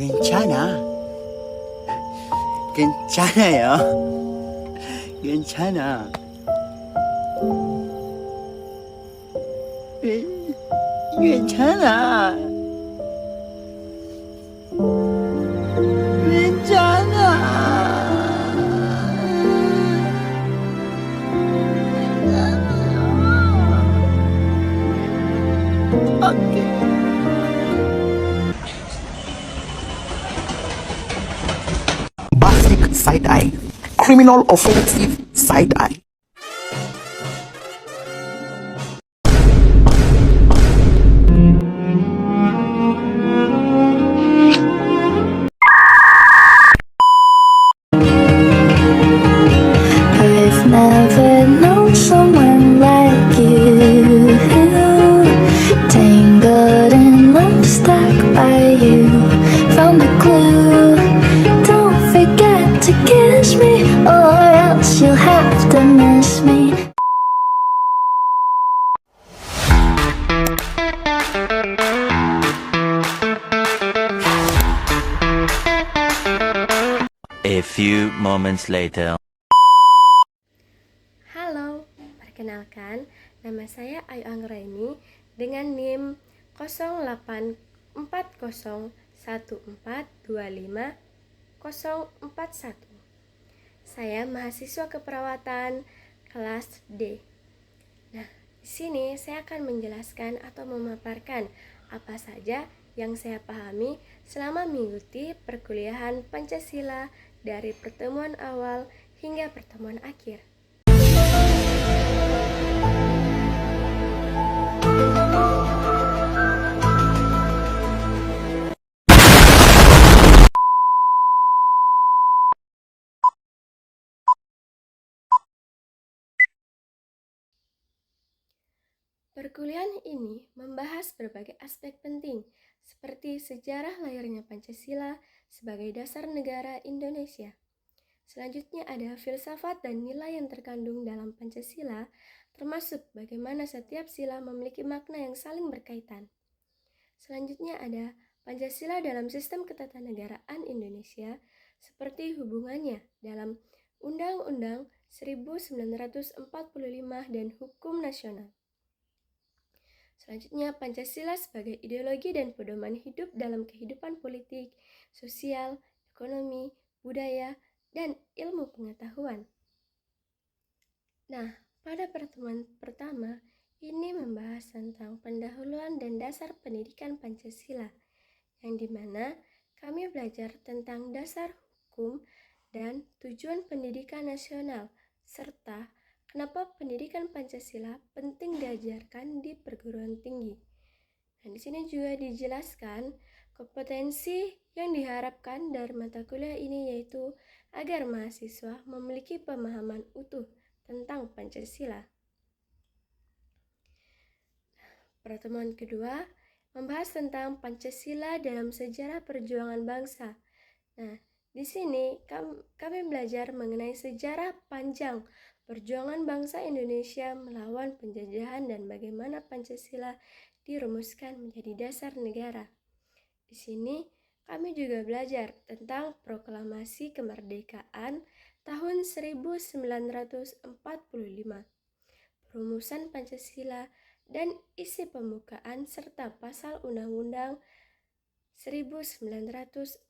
괜찮아. 괜찮아요. 괜찮아. 괜찮아. Basic side-eye. Criminal offensive side-eye. I've never known someone like you, tangled in love, stuck by you. Found a clue. Don't forget to kiss me, or else you'll have to miss me. A few moments later. Halo, perkenalkan, nama saya Ayu Anggraini dengan NIM 084014250141. Saya mahasiswa keperawatan kelas D. Nah, di sini saya akan menjelaskan atau memaparkan apa saja yang saya pahami selama mengikuti perkuliahan Pancasila dari pertemuan awal hingga pertemuan akhir. Perkuliahan ini membahas berbagai aspek penting, seperti sejarah lahirnya Pancasila sebagai dasar negara Indonesia. Selanjutnya ada filsafat dan nilai yang terkandung dalam Pancasila, termasuk bagaimana setiap sila memiliki makna yang saling berkaitan. Selanjutnya ada Pancasila dalam sistem ketatanegaraan Indonesia, seperti hubungannya dalam Undang-Undang 1945 dan Hukum Nasional. Selanjutnya, Pancasila sebagai ideologi dan pedoman hidup dalam kehidupan politik, sosial, ekonomi, budaya, dan ilmu pengetahuan. Nah, pada pertemuan pertama, ini membahas tentang pendahuluan dan dasar pendidikan Pancasila, yang dimana kami belajar tentang dasar hukum dan tujuan pendidikan nasional, serta kenapa pendidikan Pancasila penting diajarkan di perguruan tinggi. Dan di sini juga dijelaskan kompetensi yang diharapkan dari mata kuliah ini, yaitu agar mahasiswa memiliki pemahaman utuh tentang Pancasila. Pertemuan kedua membahas tentang Pancasila dalam sejarah perjuangan bangsa. Nah, di sini kami belajar mengenai sejarah panjang perjuangan bangsa Indonesia melawan penjajahan dan bagaimana Pancasila dirumuskan menjadi dasar negara. Di sini kami juga belajar tentang proklamasi kemerdekaan tahun 1945, perumusan Pancasila, dan isi pembukaan serta pasal Undang-Undang 1945.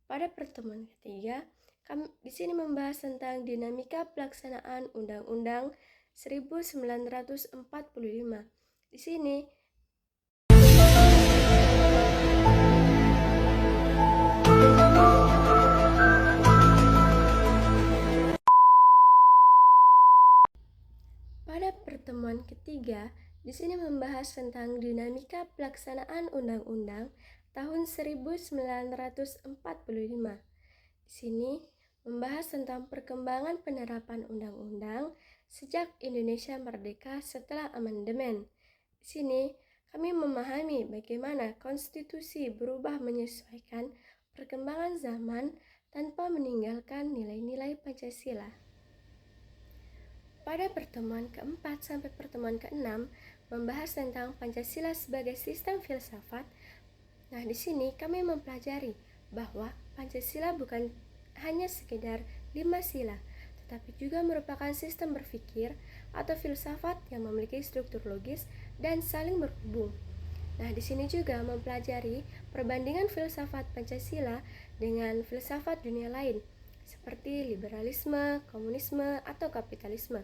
Pada pertemuan ketiga, kami di sini membahas tentang dinamika pelaksanaan Undang-Undang 1945. Di sini pada pertemuan ketiga, di sini membahas tentang dinamika pelaksanaan Undang-Undang tahun 1945. Di sini membahas tentang perkembangan penerapan undang-undang sejak Indonesia merdeka setelah amandemen. Di sini kami memahami bagaimana konstitusi berubah menyesuaikan perkembangan zaman tanpa meninggalkan nilai-nilai Pancasila. Pada pertemuan keempat sampai pertemuan keenam membahas tentang Pancasila sebagai sistem filsafat Nah, di sini kami mempelajari bahwa Pancasila bukan hanya sekedar 5 sila, tetapi juga merupakan sistem berpikir atau filsafat yang memiliki struktur logis dan saling berhubung. Nah, di sini juga mempelajari perbandingan filsafat Pancasila dengan filsafat dunia lain, seperti liberalisme, komunisme, atau kapitalisme.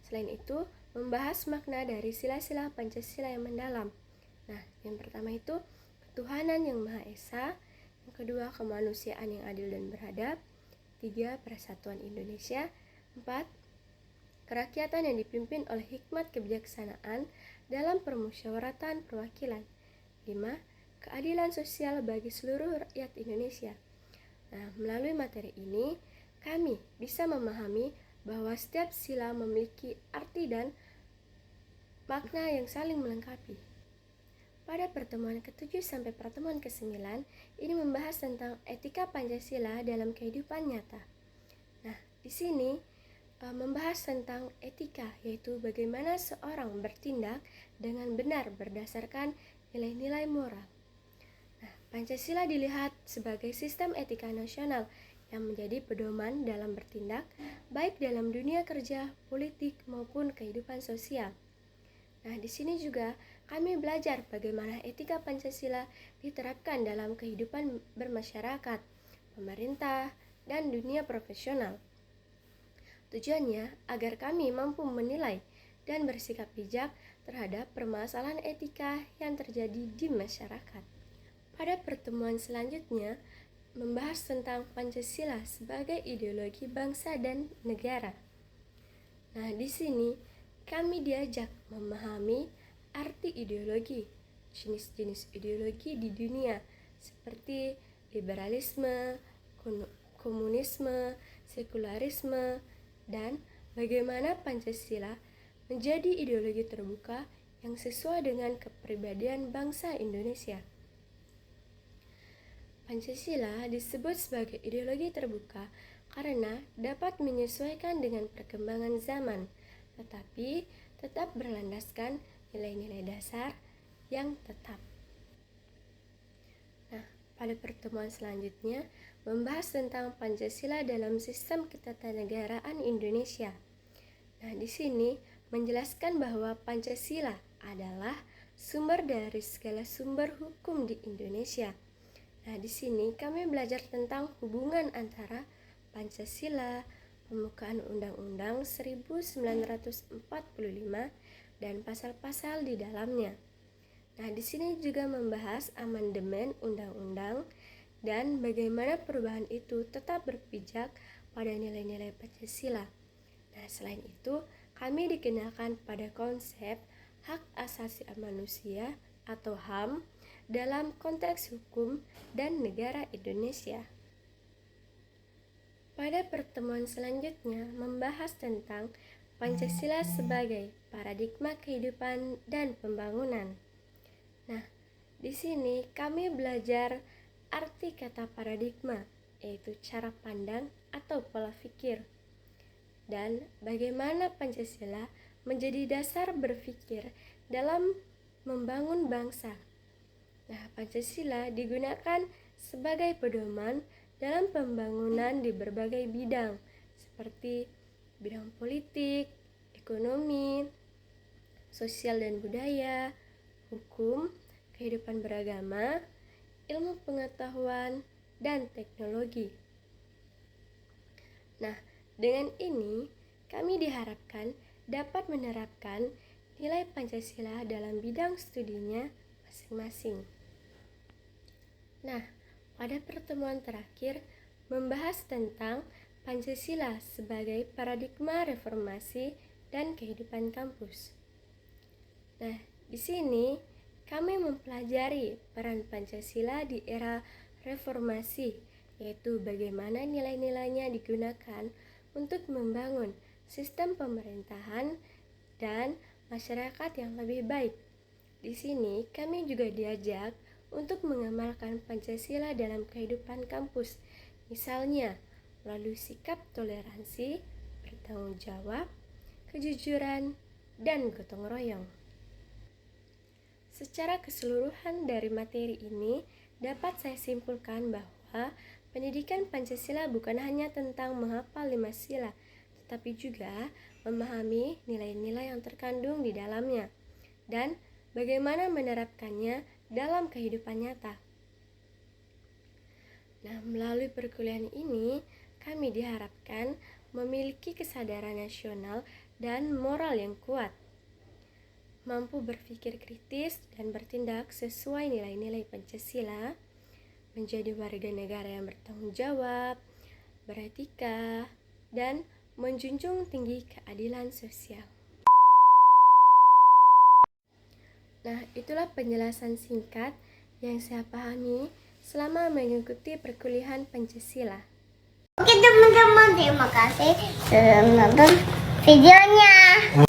Selain itu, membahas makna dari sila-sila Pancasila yang mendalam. Nah, yang pertama itu ketuhanan yang Maha Esa, yang kedua kemanusiaan yang adil dan beradab, 3 persatuan Indonesia, 4 kerakyatan yang dipimpin oleh hikmat kebijaksanaan dalam permusyawaratan perwakilan, 5 keadilan sosial bagi seluruh rakyat Indonesia. Nah, melalui materi ini, kami bisa memahami bahwa setiap sila memiliki arti dan makna yang saling melengkapi. Pada pertemuan ke-7 sampai pertemuan ke-9, ini membahas tentang etika Pancasila dalam kehidupan nyata. Nah, di sini membahas tentang etika, yaitu bagaimana seorang bertindak dengan benar berdasarkan nilai-nilai moral. Nah, Pancasila dilihat sebagai sistem etika nasional yang menjadi pedoman dalam bertindak, baik dalam dunia kerja, politik, maupun kehidupan sosial. Nah, di sini juga kami belajar bagaimana etika Pancasila diterapkan dalam kehidupan bermasyarakat, pemerintah, dan dunia profesional. Tujuannya agar kami mampu menilai dan bersikap bijak terhadap permasalahan etika yang terjadi di masyarakat. Pada pertemuan selanjutnya, membahas tentang Pancasila sebagai ideologi bangsa dan negara. Nah, di sini kami diajak memahami arti ideologi, jenis-jenis ideologi di dunia seperti liberalisme, komunisme, sekularisme, dan bagaimana Pancasila menjadi ideologi terbuka yang sesuai dengan kepribadian bangsa Indonesia. Pancasila disebut sebagai ideologi terbuka karena dapat menyesuaikan dengan perkembangan zaman, tetapi tetap berlandaskan nilai-nilai dasar yang tetap. Nah, pada pertemuan selanjutnya membahas tentang Pancasila dalam sistem ketatanegaraan Indonesia. Nah, di sini menjelaskan bahwa Pancasila adalah sumber dari segala sumber hukum di Indonesia. Nah, di sini kami belajar tentang hubungan antara Pancasila, pembukaan Undang-Undang 1945 dan pasal-pasal di dalamnya. Nah, di sini juga membahas amandemen undang-undang dan bagaimana perubahan itu tetap berpijak pada nilai-nilai Pancasila. Nah, selain itu, kami dikenalkan pada konsep hak asasi manusia atau HAM dalam konteks hukum dan negara Indonesia. Pada pertemuan selanjutnya membahas tentang Pancasila sebagai paradigma kehidupan dan pembangunan. Nah, di sini kami belajar arti kata paradigma, yaitu cara pandang atau pola pikir, dan bagaimana Pancasila menjadi dasar berpikir dalam membangun bangsa. Nah, Pancasila digunakan sebagai pedoman dalam pembangunan di berbagai bidang, seperti bidang politik, ekonomi, sosial dan budaya, hukum, kehidupan beragama, ilmu pengetahuan, dan teknologi. Nah, dengan ini kami diharapkan dapat menerapkan nilai Pancasila dalam bidang studinya masing-masing. Nah, pada pertemuan terakhir membahas tentang Pancasila sebagai paradigma reformasi dan kehidupan kampus. Nah, di sini kami mempelajari peran Pancasila di era reformasi, yaitu bagaimana nilai-nilainya digunakan untuk membangun sistem pemerintahan dan masyarakat yang lebih baik. Di sini kami juga diajak untuk mengamalkan Pancasila dalam kehidupan kampus, misalnya melalui sikap toleransi, bertanggung jawab, kejujuran, dan gotong royong. Secara keseluruhan dari materi ini dapat saya simpulkan bahwa pendidikan Pancasila bukan hanya tentang menghafal 5 sila, tetapi juga memahami nilai-nilai yang terkandung di dalamnya dan bagaimana menerapkannya dalam kehidupan nyata. Nah, melalui perkuliahan ini, kami diharapkan memiliki kesadaran nasional dan moral yang kuat, mampu berpikir kritis dan bertindak sesuai nilai-nilai Pancasila, menjadi warga negara yang bertanggung jawab, beretika, dan menjunjung tinggi keadilan sosial. Nah, itulah penjelasan singkat yang saya pahami selama mengikuti perkuliahan Pancasila. Oke teman-teman, terima kasih sudah menonton videonya.